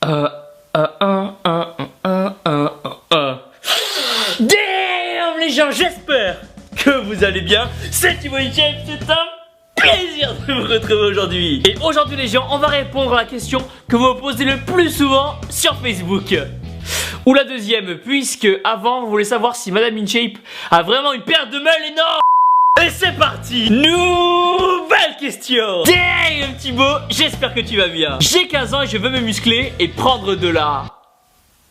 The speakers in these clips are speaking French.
Damn les gens, j'espère que vous allez bien. C'est Thibaut Nickel, c'est un plaisir de vous retrouver aujourd'hui. Et aujourd'hui les gens, on va répondre à la question que vous me posez le plus souvent sur Facebook. Ou la deuxième, puisque avant vous voulez savoir si Madame InShape a vraiment une paire de meule énorme. Et c'est parti. Nouvelle question. Damn Thibaut, j'espère que tu vas bien. J'ai 15 ans et je veux me muscler et prendre de la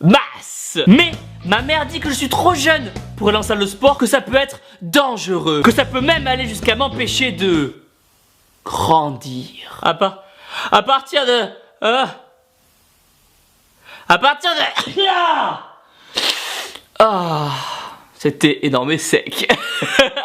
masse. Mais ma mère dit que je suis trop jeune pour aller en salle de sport, que ça peut être dangereux, que ça peut même aller jusqu'à m'empêcher de grandir. À partir de... C'était énorme et sec.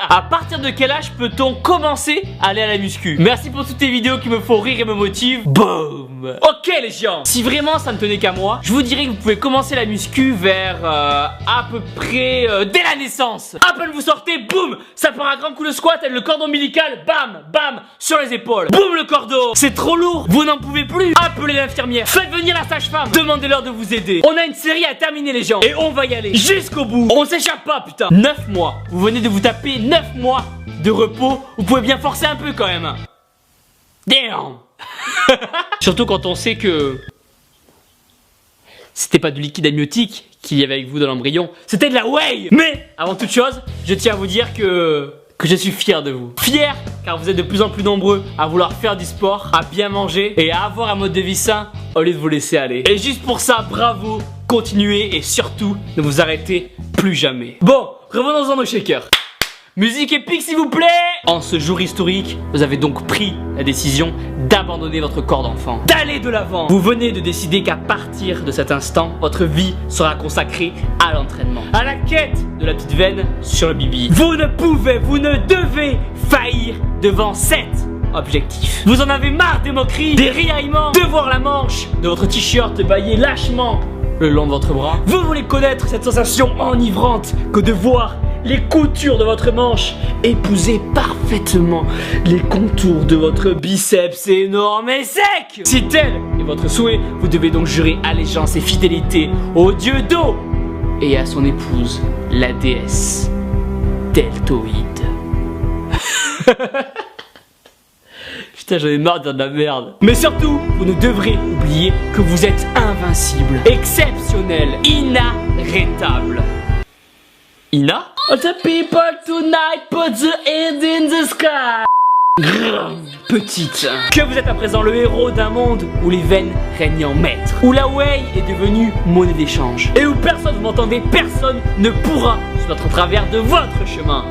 À partir de quel âge peut-on commencer à aller à la muscu? Merci pour toutes tes vidéos qui me font rire et me motivent. Boum. Ok les gens, si vraiment ça ne tenait qu'à moi, je vous dirais que vous pouvez commencer la muscu vers à peu près dès la naissance. À peine vous sortez, boum, ça part un grand coup de squat avec le cordon ombilical, bam, bam, sur les épaules. Boum le cordon. C'est trop lourd, vous n'en pouvez plus. Appelez l'infirmière, faites venir la sage-femme, demandez-leur de vous aider. On a une série à terminer les gens et on va y aller jusqu'au bout. On s'échappe pas putain. 9 mois, vous venez de vous taper 9 mois de repos, vous pouvez bien forcer un peu quand même. Damn. Surtout quand on sait que c'était pas du liquide amniotique qu'il y avait avec vous dans l'embryon, c'était de la whey. Mais avant toute chose, je tiens à vous dire que je suis fier de vous. Fier car vous êtes de plus en plus nombreux à vouloir faire du sport, à bien manger et à avoir un mode de vie sain au lieu de vous laisser aller. Et juste pour ça, bravo, continuez et surtout ne vous arrêtez plus jamais. Bon, revenons-en au shaker. Musique épique s'il vous plaît. En ce jour historique, vous avez donc pris la décision d'abandonner votre corps d'enfant, d'aller de l'avant. Vous venez de décider qu'à partir de cet instant, votre vie sera consacrée à l'entraînement, à la quête de la petite veine sur le bibi. Vous ne pouvez, vous ne devez faillir devant cet objectif. Vous en avez marre des moqueries, des riaillements, de voir la manche de votre t-shirt bailler lâchement le long de votre bras. Vous voulez connaître cette sensation enivrante que de voir les coutures de votre manche épouser parfaitement les contours de votre biceps énorme et sec. Si tel est votre souhait, vous devez donc jurer allégeance et fidélité au dieu d'eau et à son épouse, la déesse deltoïde. Putain, j'en ai marre de dire de la merde. Mais surtout, vous ne devrez oublier que vous êtes invincible, exceptionnel, inarrêtable. Ina? All the people tonight put the hand in the sky. Petite. Que vous êtes à présent le héros d'un monde où les veines règnent en maître, où la whey est devenue monnaie d'échange et où personne, vous m'entendez, personne ne pourra se mettre en travers de votre chemin.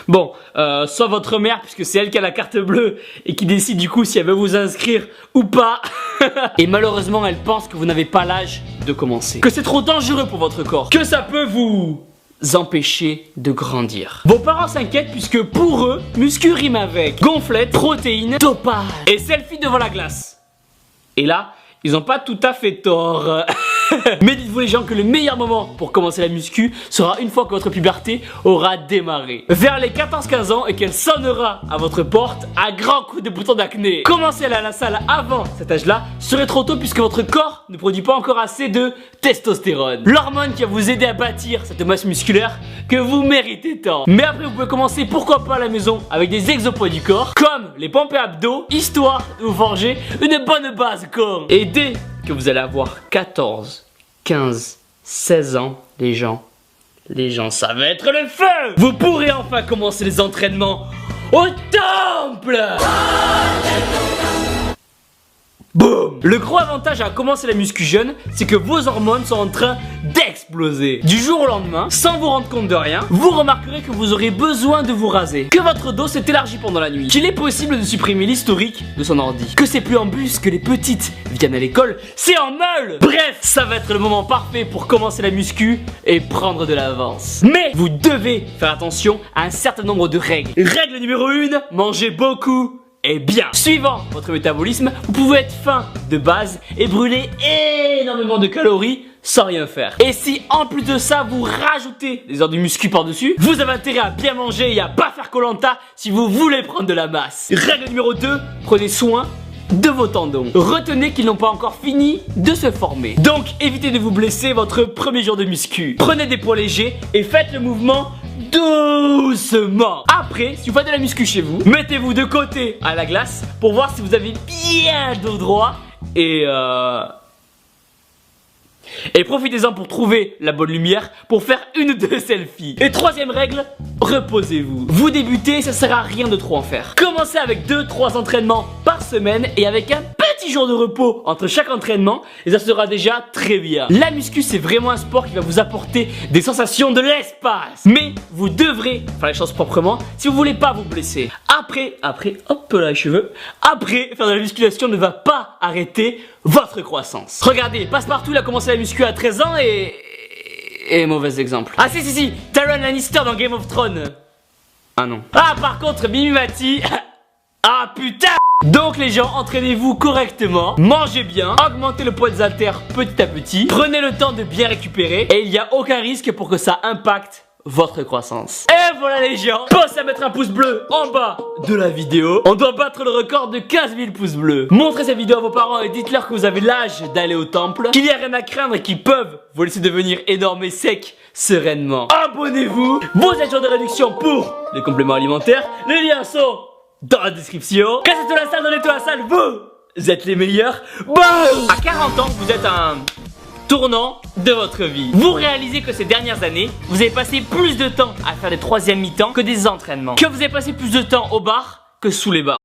Bon, sauf votre mère puisque c'est elle qui a la carte bleue et qui décide du coup si elle veut vous inscrire ou pas. Et malheureusement elle pense que vous n'avez pas l'âge de commencer, que c'est trop dangereux pour votre corps, que ça peut vous empêcher de grandir. Vos parents s'inquiètent puisque pour eux, muscu rime avec gonflette, protéines, dopage et selfie devant la glace. Et là, ils n'ont pas tout à fait tort. Mais dites-vous les gens que le meilleur moment pour commencer la muscu sera une fois que votre puberté aura démarré, vers les 14-15 ans, et qu'elle sonnera à votre porte à grands coups de bouton d'acné. Commencer à aller à la salle avant cet âge-là serait trop tôt puisque votre corps ne produit pas encore assez de testostérone, l'hormone qui va vous aider à bâtir cette masse musculaire que vous méritez tant. Mais après vous pouvez commencer pourquoi pas à la maison avec des exopoids du corps comme les pompes et abdos, histoire de vous forger une bonne base corps. Et dès que vous allez avoir 14, 15, 16 ans, les gens, ça va être le feu. Vous pourrez enfin commencer les entraînements au temple. Boum. Le gros avantage à commencer la muscu jeune, c'est que vos hormones sont en train d'exploser. Du jour au lendemain, sans vous rendre compte de rien, vous remarquerez que vous aurez besoin de vous raser, que votre dos s'est élargi pendant la nuit, qu'il est possible de supprimer l'historique de son ordi, que c'est plus en bus que les petites viennent à l'école, c'est en meule. Bref, ça va être le moment parfait pour commencer la muscu et prendre de l'avance. Mais vous devez faire attention à un certain nombre de règles. Règle numéro 1, mangez beaucoup et bien. Suivant votre métabolisme, vous pouvez être faim de base et brûler énormément de calories sans rien faire. Et si en plus de ça vous rajoutez des heures de muscu par dessus, vous avez intérêt à bien manger et à pas faire Koh-Lanta si vous voulez prendre de la masse. Règle numéro 2, prenez soin de vos tendons. Retenez qu'ils n'ont pas encore fini de se former. Donc évitez de vous blesser votre premier jour de muscu. Prenez des poids légers et faites le mouvement doucement. Après, si vous faites de la muscu chez vous, mettez-vous de côté à la glace pour voir si vous avez bien le dos droit et profitez-en pour trouver la bonne lumière pour faire une ou deux selfies. Et troisième règle, reposez-vous. Vous débutez, ça sert à rien de trop en faire. Commencez avec 2-3 entraînements par semaine et avec un petit jour de repos entre chaque entraînement et ça sera déjà très bien. La muscu, c'est vraiment un sport qui va vous apporter des sensations de l'espace. Mais vous devrez faire les choses proprement si vous voulez pas vous blesser. Après, hop là les cheveux. Après, faire de la musculation ne va pas arrêter votre croissance. Regardez, Passepartout il a commencé la muscu à 13 ans et mauvais exemple. Ah si, Tyrion Lannister dans Game of Thrones. Ah non. Ah par contre, Mimimati. Ah putain. Donc les gens, entraînez-vous correctement, mangez bien, augmentez le poids des haltères petit à petit, prenez le temps de bien récupérer et il n'y a aucun risque pour que ça impacte votre croissance. Et voilà les gens, pensez à mettre un pouce bleu en bas de la vidéo. On doit battre le record de 15 000 pouces bleus. Montrez cette vidéo à vos parents et dites-leur que vous avez l'âge d'aller au temple, qu'il n'y a rien à craindre et qu'ils peuvent vous laisser devenir énorme et sec sereinement. Abonnez-vous, vos agents de réduction pour les compléments alimentaires, les liens sont dans la description. Cassez-toi la salle, donnez-toi la salle, vous êtes les meilleurs. Boum. À 40 ans, vous êtes un tournant de votre vie. Vous réalisez que ces dernières années, vous avez passé plus de temps à faire des troisième mi-temps que des entraînements. Que vous avez passé plus de temps au bar que sous les bars.